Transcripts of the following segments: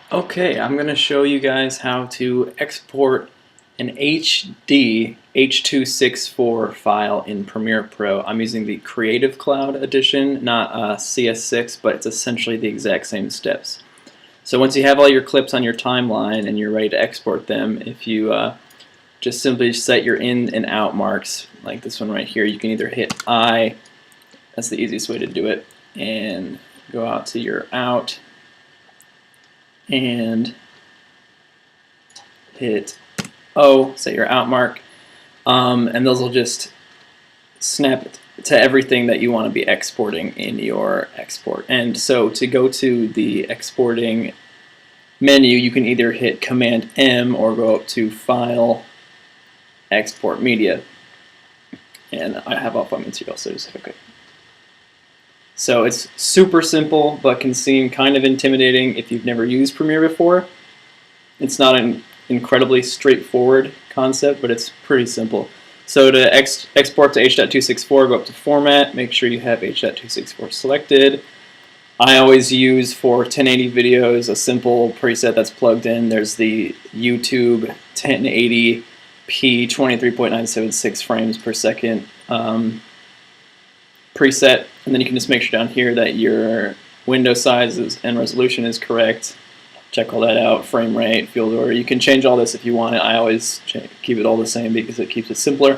Okay, I'm going to show you guys how to export an HD H.264 file in Premiere Pro. I'm using the Creative Cloud edition, not CS6, but it's essentially the exact same steps. So once you have all your clips on your timeline and you're ready to export them, if you just simply set your in and out marks, like this one right here, you can either hit I, that's the easiest way to do it, and go out to your out, and hit O, set your out mark, and those will just snap to everything that you want to be exporting in your export. And so to go to the exporting menu, you can either hit Command M or go up to File, Export Media. And I have up on material, so just hit OK. So it's super simple, but can seem kind of intimidating if you've never used Premiere before. It's not an incredibly straightforward concept, but it's pretty simple. So to export to H.264, go up to Format, make sure you have H.264 selected. I always use for 1080 videos a simple preset that's plugged in. There's the YouTube 1080p 23.976 frames per second preset, and then you can just make sure down here that your window size and resolution is correct. Check all that out, frame rate, field order. You can change all this if you want it. I always keep it all the same because it keeps it simpler.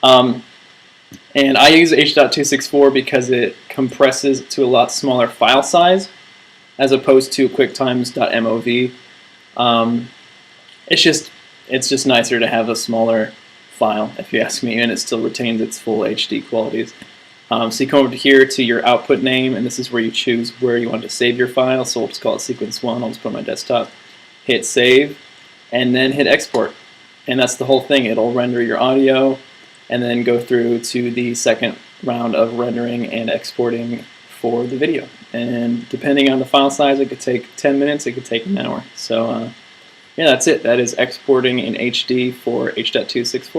And I use H.264 because it compresses to a lot smaller file size as opposed to QuickTimes.mov. It's just nicer to have a smaller file, if you ask me, and it still retains its full HD qualities. So you come over here to your output name, and this is where you choose where you want to save your file. So we'll just call it sequence 1. I'll just put it on my desktop. Hit save, and then hit export. And that's the whole thing. It'll render your audio, and then go through to the second round of rendering and exporting for the video. And depending on the file size, it could take 10 minutes, it could take an hour. So yeah, that's it. That is exporting in HD for H.264.